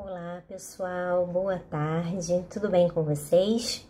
Olá pessoal, boa tarde, tudo bem com vocês?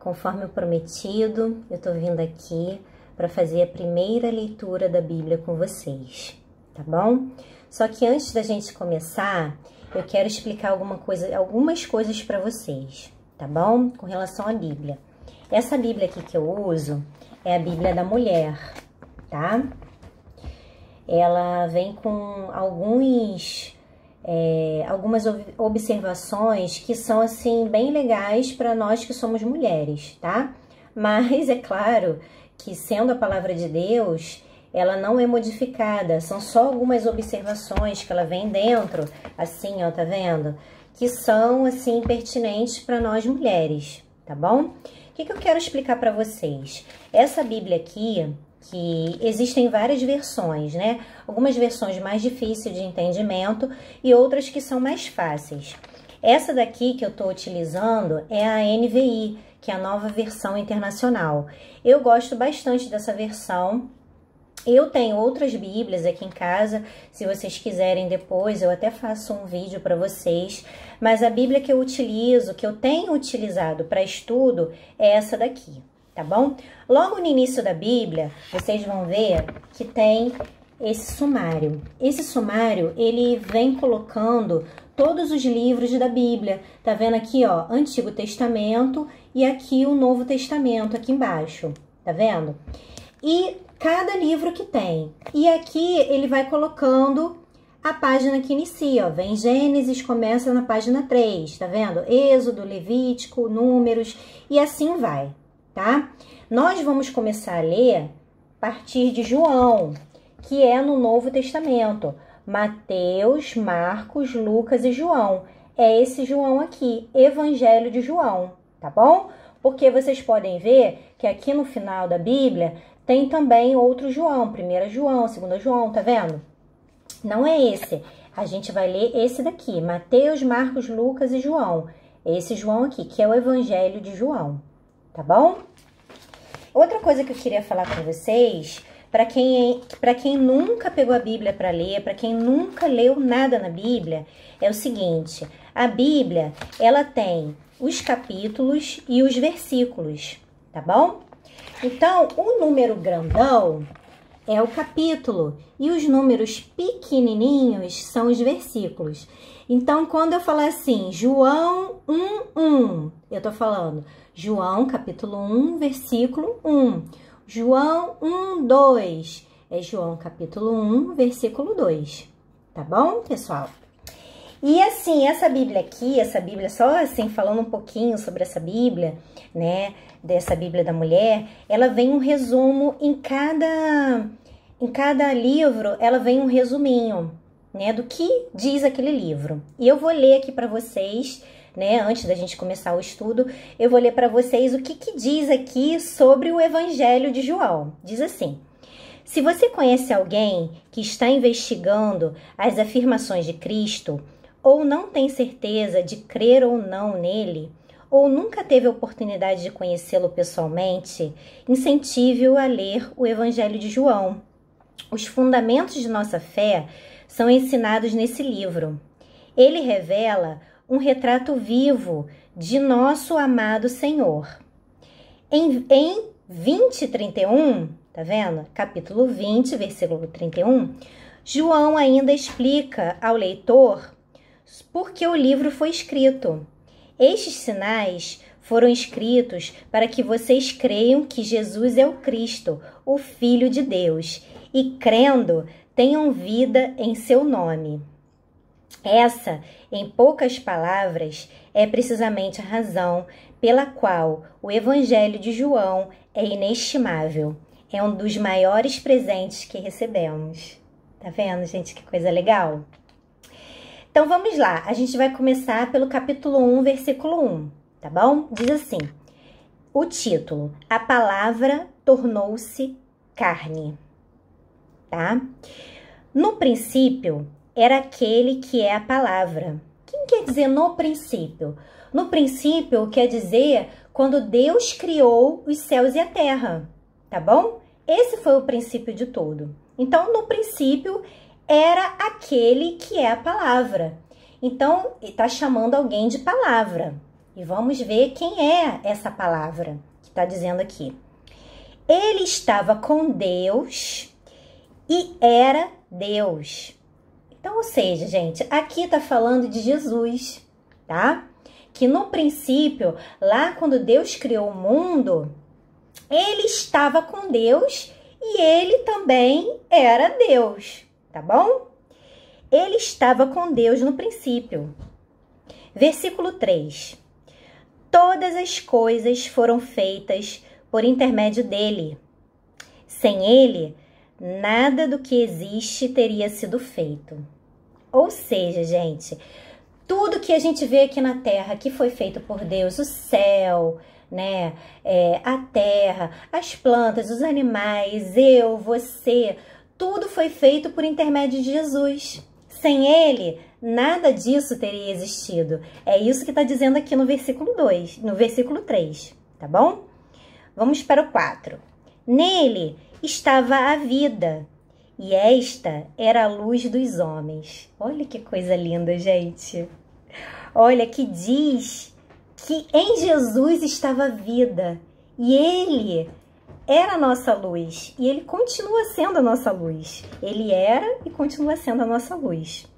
Conforme o prometido, eu tô vindo aqui para fazer a primeira leitura da Bíblia com vocês, tá bom? Só que antes da gente começar, eu quero explicar algumas coisas para vocês, tá bom? Com relação à Bíblia. Essa Bíblia aqui que eu uso é a Bíblia da Mulher, tá? Ela vem com algumas observações que são, assim, bem legais para nós que somos mulheres, tá? Mas é claro que, sendo a palavra de Deus, ela não é modificada. São só algumas observações que ela vem dentro, assim, ó, tá vendo? Que são, assim, pertinentes para nós mulheres, tá bom? O que eu quero explicar para vocês? Essa Bíblia aqui, que existem várias versões, né? Algumas versões mais difíceis de entendimento e outras que são mais fáceis. Essa daqui que eu tô utilizando é a NVI, que é a Nova Versão Internacional. Eu gosto bastante dessa versão. Eu tenho outras Bíblias aqui em casa, se vocês quiserem depois eu até faço um vídeo para vocês, mas a Bíblia que eu utilizo, que eu tenho utilizado para estudo, é essa daqui, tá bom? Logo no início da Bíblia, vocês vão ver que tem esse sumário. Esse sumário, ele vem colocando todos os livros da Bíblia. Tá vendo aqui, ó, Antigo Testamento e aqui o Novo Testamento, aqui embaixo, tá vendo? E cada livro que tem. E aqui ele vai colocando a página que inicia, ó. Vem Gênesis, começa na página 3, tá vendo? Êxodo, Levítico, Números e assim vai, tá? Nós vamos começar a ler a partir de João, que é no Novo Testamento. Mateus, Marcos, Lucas e João. É esse João aqui, Evangelho de João, tá bom? Porque vocês podem ver que aqui no final da Bíblia tem também outro João, 1 João, 2 João, tá vendo? Não é esse. A gente vai ler esse daqui, Mateus, Marcos, Lucas e João. Esse João aqui, que é o Evangelho de João, tá bom? Outra coisa que eu queria falar com vocês, para quem nunca pegou a Bíblia para ler, para quem nunca leu nada na Bíblia, é o seguinte: a Bíblia, ela tem os capítulos e os versículos, tá bom? Então, o número grandão é o capítulo e os números pequenininhos são os versículos. Então, quando eu falar assim, João 1:1, eu tô falando João capítulo 1, versículo 1. João 1:2, é João capítulo 1, versículo 2. Tá bom, pessoal? E assim, essa Bíblia aqui, só assim, falando um pouquinho sobre essa Bíblia, né, dessa Bíblia da Mulher, ela vem um resumo em cada livro, ela vem um resuminho, né, do que diz aquele livro. E eu vou ler aqui para vocês, né, antes da gente começar o estudo, eu vou ler para vocês o que diz aqui sobre o Evangelho de João. Diz assim: se você conhece alguém que está investigando as afirmações de Cristo, ou não tem certeza de crer ou não nele, ou nunca teve a oportunidade de conhecê-lo pessoalmente, incentive-o a ler o Evangelho de João. Os fundamentos de nossa fé são ensinados nesse livro. Ele revela um retrato vivo de nosso amado Senhor. Em 20:31, tá vendo? Capítulo 20, versículo 31, João ainda explica ao leitor por que o livro foi escrito. Estes sinais foram escritos para que vocês creiam que Jesus é o Cristo, o Filho de Deus, e crendo, tenham vida em seu nome. Essa, em poucas palavras, é precisamente a razão pela qual o Evangelho de João é inestimável. É um dos maiores presentes que recebemos. Tá vendo, gente? Que coisa legal? Então, vamos lá. A gente vai começar pelo capítulo 1, versículo 1, tá bom? Diz assim, o título: A palavra tornou-se carne, tá? No princípio, era aquele que é a palavra. O que quer dizer no princípio? No princípio quer dizer quando Deus criou os céus e a terra, tá bom? Esse foi o princípio de tudo. Então, no princípio, era aquele que é a palavra. Então, está chamando alguém de palavra. E vamos ver quem é essa palavra que está dizendo aqui. Ele estava com Deus e era Deus. Então, ou seja, gente, aqui está falando de Jesus, tá? Que no princípio, lá quando Deus criou o mundo, ele estava com Deus e ele também era Deus, tá bom? Ele estava com Deus no princípio. Versículo 3. Todas as coisas foram feitas por intermédio dele. Sem ele, nada do que existe teria sido feito. Ou seja, gente, tudo que a gente vê aqui na Terra, que foi feito por Deus, o céu, né, a terra, as plantas, os animais, eu, você, tudo foi feito por intermédio de Jesus. Sem ele, nada disso teria existido. É isso que está dizendo aqui no versículo 2, no versículo 3, tá bom? Vamos para o 4. Nele estava a vida, e esta era a luz dos homens. Olha que coisa linda, gente. Olha, que diz que em Jesus estava a vida, e ele era a nossa luz, e ele continua sendo a nossa luz. Ele era e continua sendo a nossa luz.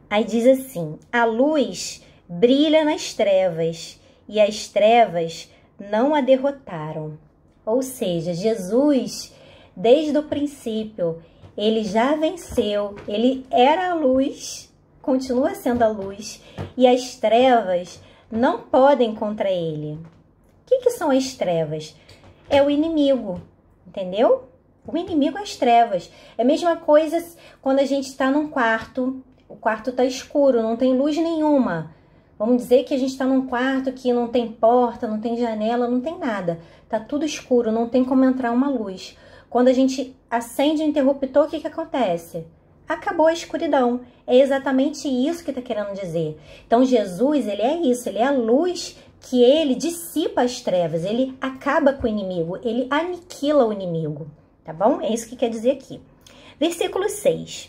Aí diz assim, a luz brilha nas trevas, e as trevas não a derrotaram. Ou seja, Jesus, desde o princípio, ele já venceu, ele era a luz, continua sendo a luz, e as trevas não podem contra ele. O que são as trevas? É o inimigo, entendeu? O inimigo é as trevas. É a mesma coisa quando a gente está num quarto, o quarto está escuro, não tem luz nenhuma. Vamos dizer que a gente está num quarto que não tem porta, não tem janela, não tem nada. Tá tudo escuro, não tem como entrar uma luz. Quando a gente acende o interruptor, o que acontece? Acabou a escuridão. É exatamente isso que está querendo dizer. Então, Jesus, ele é isso, ele é a luz que ele dissipa as trevas, ele acaba com o inimigo, ele aniquila o inimigo, tá bom? É isso que quer dizer aqui. Versículo 6.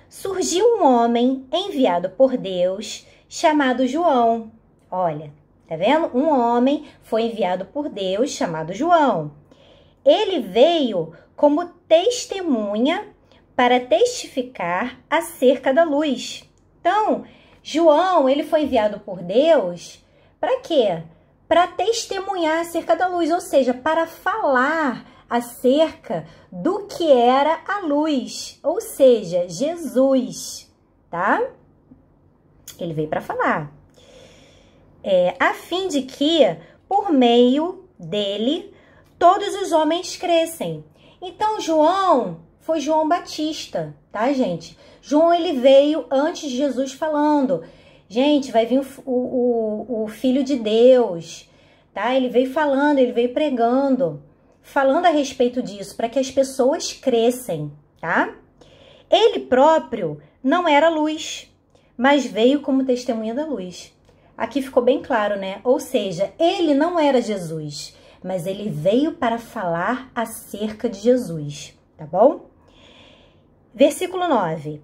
Surgiu um homem enviado por Deus, chamado João. Olha, tá vendo? Um homem foi enviado por Deus, chamado João. Ele veio como testemunha para testificar acerca da luz. Então, João, ele foi enviado por Deus para quê? Para testemunhar acerca da luz, ou seja, para falar acerca do que era a luz, ou seja, Jesus, tá? Ele veio para falar. A fim de que, por meio dele, todos os homens crescem. Então, João foi João Batista, tá, gente? João, ele veio antes de Jesus falando. Gente, vai vir o Filho de Deus, tá? Ele veio falando, ele veio pregando, falando a respeito disso, para que as pessoas crescem, tá? Ele próprio não era luz, mas veio como testemunha da luz. Aqui ficou bem claro, né? Ou seja, ele não era Jesus, mas ele veio para falar acerca de Jesus, tá bom? Versículo 9.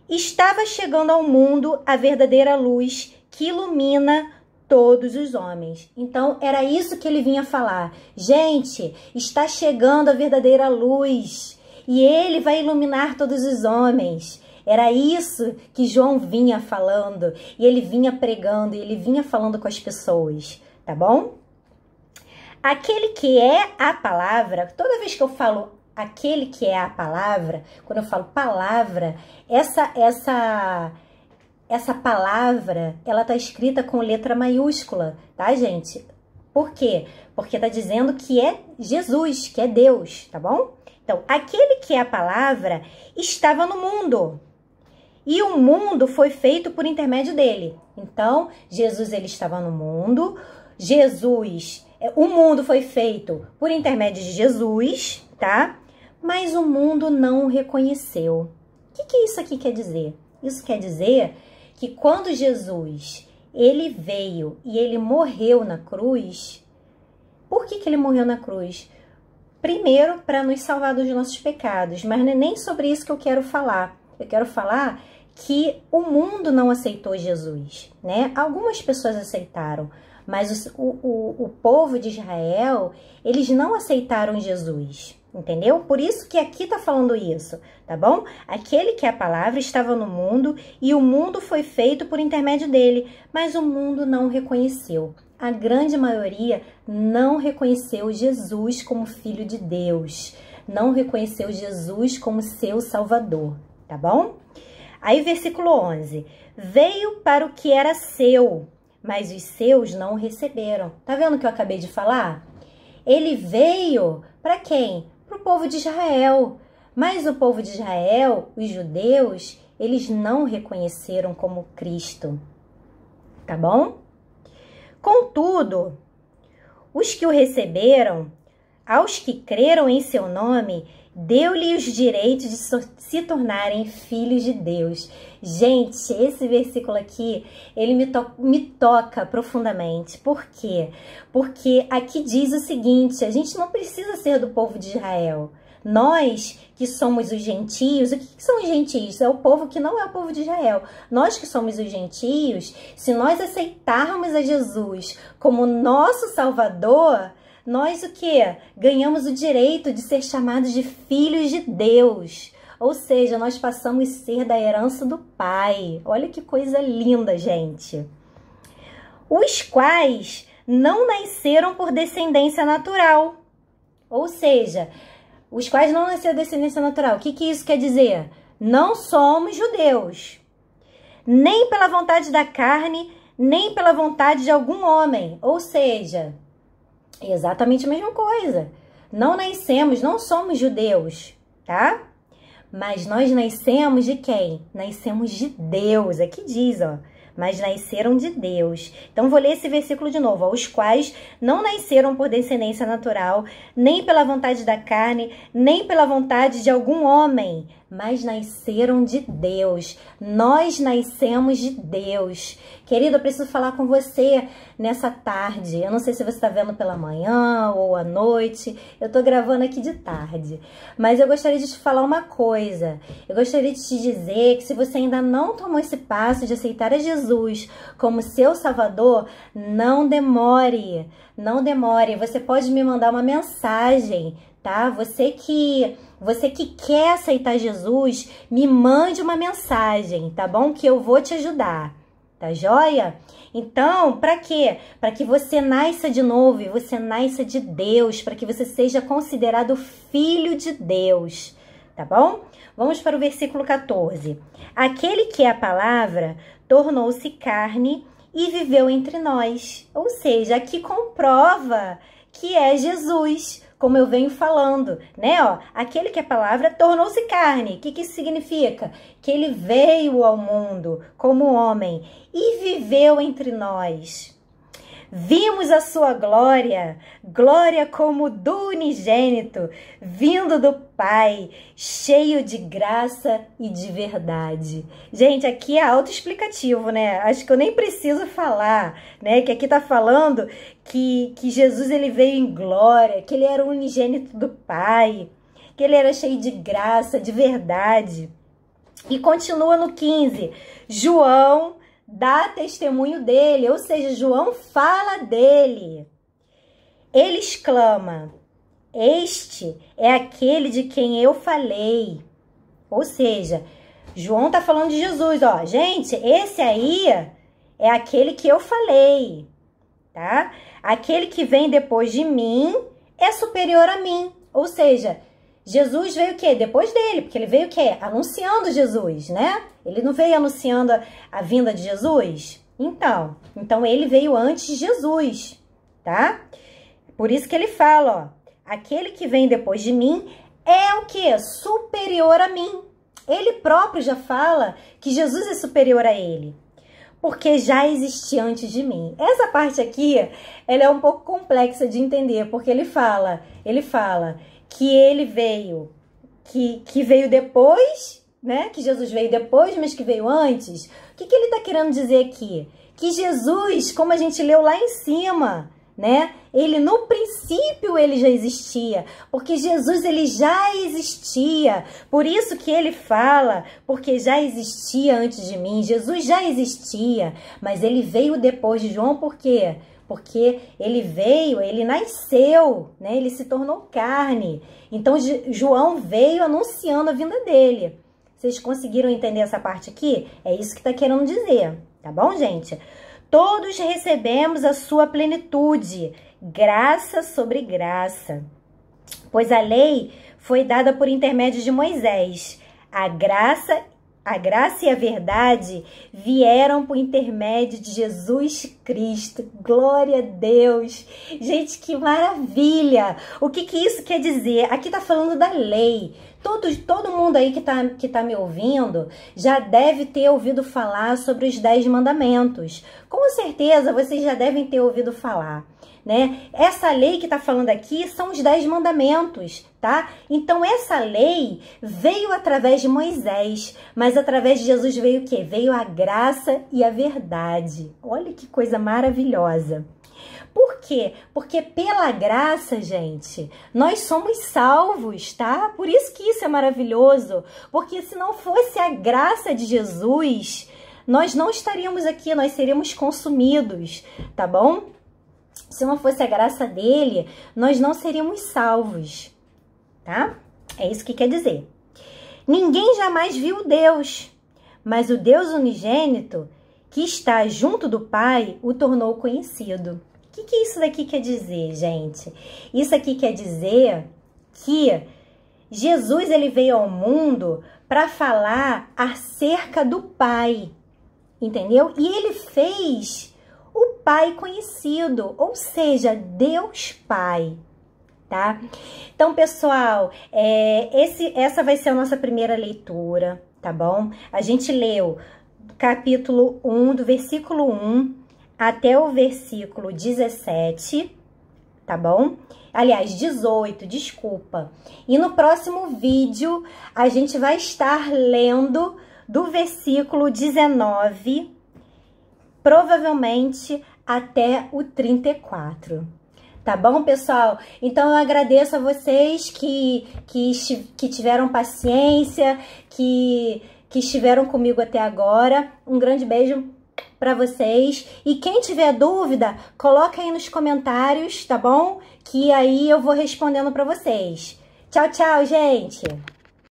Estava chegando ao mundo a verdadeira luz que ilumina todos os homens. Então, era isso que ele vinha falar. Gente, está chegando a verdadeira luz e ele vai iluminar todos os homens. Era isso que João vinha falando e ele vinha pregando e ele vinha falando com as pessoas, tá bom? Aquele que é a palavra, toda vez que eu falo aquele que é a palavra, quando eu falo palavra, essa palavra, ela tá escrita com letra maiúscula, tá, gente? Por quê? Porque tá dizendo que é Jesus, que é Deus, tá bom? Então, aquele que é a palavra estava no mundo, e o mundo foi feito por intermédio dele. Então, Jesus, ele estava no mundo, o mundo foi feito por intermédio de Jesus, tá? Mas o mundo não o reconheceu. O que isso aqui quer dizer? Isso quer dizer que quando Jesus, ele veio e ele morreu na cruz, por que ele morreu na cruz? Primeiro, para nos salvar dos nossos pecados, mas não é nem sobre isso que eu quero falar. Eu quero falar que o mundo não aceitou Jesus, né? Algumas pessoas aceitaram, mas o povo de Israel, eles não aceitaram Jesus, entendeu? Por isso que aqui tá falando isso, tá bom? Aquele que é a palavra estava no mundo e o mundo foi feito por intermédio dele, mas o mundo não reconheceu. A grande maioria não reconheceu Jesus como Filho de Deus, não reconheceu Jesus como seu Salvador, tá bom? Aí versículo 11, veio para o que era seu, mas os seus não o receberam. Tá vendo o que eu acabei de falar? Ele veio para quem? Para o povo de Israel. Mas o povo de Israel, os judeus, eles não reconheceram como Cristo. Tá bom? Contudo, os que o receberam, aos que creram em seu nome, deu-lhe os direitos de se tornarem filhos de Deus. Gente, esse versículo aqui, ele me toca profundamente. Por quê? Porque aqui diz o seguinte, a gente não precisa ser do povo de Israel. Nós que somos os gentios, o que são os gentios? É o povo que não é o povo de Israel. Nós que somos os gentios, se nós aceitarmos a Jesus como nosso Salvador, nós o quê? Ganhamos o direito de ser chamados de filhos de Deus. Ou seja, nós passamos a ser da herança do Pai. Olha que coisa linda, gente. Os quais não nasceram por descendência natural. Ou seja, os quais não nasceram descendência natural. O que isso quer dizer? Não somos judeus. Nem pela vontade da carne, nem pela vontade de algum homem. Ou seja, exatamente a mesma coisa. Não nascemos, não somos judeus, tá? Mas nós nascemos de quem? Nascemos de Deus. Aqui diz, ó. Mas nasceram de Deus. Então, vou ler esse versículo de novo. Ó, os quais não nasceram por descendência natural, nem pela vontade da carne, nem pela vontade de algum homem, mas nasceram de Deus. Nós nascemos de Deus. Querido, eu preciso falar com você nessa tarde. Eu não sei se você está vendo pela manhã ou à noite. Eu estou gravando aqui de tarde. Mas eu gostaria de te falar uma coisa. Eu gostaria de te dizer que se você ainda não tomou esse passo de aceitar a Jesus como seu Salvador, não demore. Não demore. Você pode me mandar uma mensagem, tá? Você que quer aceitar Jesus, me mande uma mensagem, tá bom? Que eu vou te ajudar, tá joia? Então, para quê? Para que você nasça de novo e você nasça de Deus, para que você seja considerado filho de Deus, tá bom? Vamos para o versículo 14. Aquele que é a palavra tornou-se carne e viveu entre nós. Ou seja, aqui comprova que é Jesus, como eu venho falando, né? Ó, aquele que é a palavra tornou-se carne. O que isso significa? Que ele veio ao mundo como homem e viveu entre nós. Vimos a sua glória, glória como do unigênito, vindo do Pai, cheio de graça e de verdade. Gente, aqui é autoexplicativo, né? Acho que eu nem preciso falar, né? Que aqui tá falando que Jesus ele veio em glória, que ele era o unigênito do Pai, que ele era cheio de graça, de verdade. E continua no 15, João dá testemunho dele, ou seja, João fala dele. Ele exclama, este é aquele de quem eu falei. Ou seja, João tá falando de Jesus, ó. Gente, esse aí é aquele que eu falei, tá? Aquele que vem depois de mim é superior a mim. Ou seja, Jesus veio o quê? Depois dele, porque ele veio o quê? Anunciando Jesus, né? Ele não veio anunciando a vinda de Jesus? Então ele veio antes de Jesus, tá? Por isso que ele fala, ó, aquele que vem depois de mim é o quê? Superior a mim. Ele próprio já fala que Jesus é superior a ele, porque já existia antes de mim. Essa parte aqui, ela é um pouco complexa de entender, porque ele fala que ele veio, que veio depois, né? Que Jesus veio depois, mas que veio antes. O que ele está querendo dizer aqui? Que Jesus, como a gente leu lá em cima, né? Ele no princípio ele já existia, porque Jesus ele já existia. Por isso que ele fala, porque já existia antes de mim. Jesus já existia, mas ele veio depois de João, por quê? Porque ele veio, ele nasceu, né? Ele se tornou carne. Então João veio anunciando a vinda dele. Vocês conseguiram entender essa parte aqui? É isso que está querendo dizer, tá bom, gente? Todos recebemos a sua plenitude, graça sobre graça. Pois a lei foi dada por intermédio de Moisés. A graça e a verdade vieram por intermédio de Jesus Cristo. Glória a Deus! Gente, que maravilha! O que isso quer dizer? Aqui tá falando da lei. Todo mundo aí que tá me ouvindo já deve ter ouvido falar sobre os 10 mandamentos. Com certeza vocês já devem ter ouvido falar, né? Essa lei que tá falando aqui são os 10 mandamentos, tá? Então essa lei veio através de Moisés, mas através de Jesus veio o quê? Veio a graça e a verdade. Olha que coisa maravilhosa. Por quê? Porque pela graça, gente, nós somos salvos, tá? Por isso que isso é maravilhoso. Porque se não fosse a graça de Jesus, nós não estaríamos aqui, nós seríamos consumidos, tá bom? Se não fosse a graça dele, nós não seríamos salvos, tá? É isso que quer dizer. Ninguém jamais viu Deus, mas o Deus unigênito, que está junto do Pai, o tornou conhecido. O que isso daqui quer dizer, gente? Isso aqui quer dizer que Jesus ele veio ao mundo para falar acerca do Pai, entendeu? E ele fez o Pai conhecido, ou seja, Deus Pai, tá? Então, pessoal, essa vai ser a nossa primeira leitura, tá bom? A gente leu capítulo 1, do versículo 1 até o versículo 17, tá bom? Aliás, 18, desculpa. E no próximo vídeo, a gente vai estar lendo do versículo 19, provavelmente até o 34. Tá bom, pessoal? Então, eu agradeço a vocês que tiveram paciência, que estiveram comigo até agora. Um grande beijo para vocês. E quem tiver dúvida, coloca aí nos comentários, tá bom? Que aí eu vou respondendo para vocês. Tchau, tchau, gente!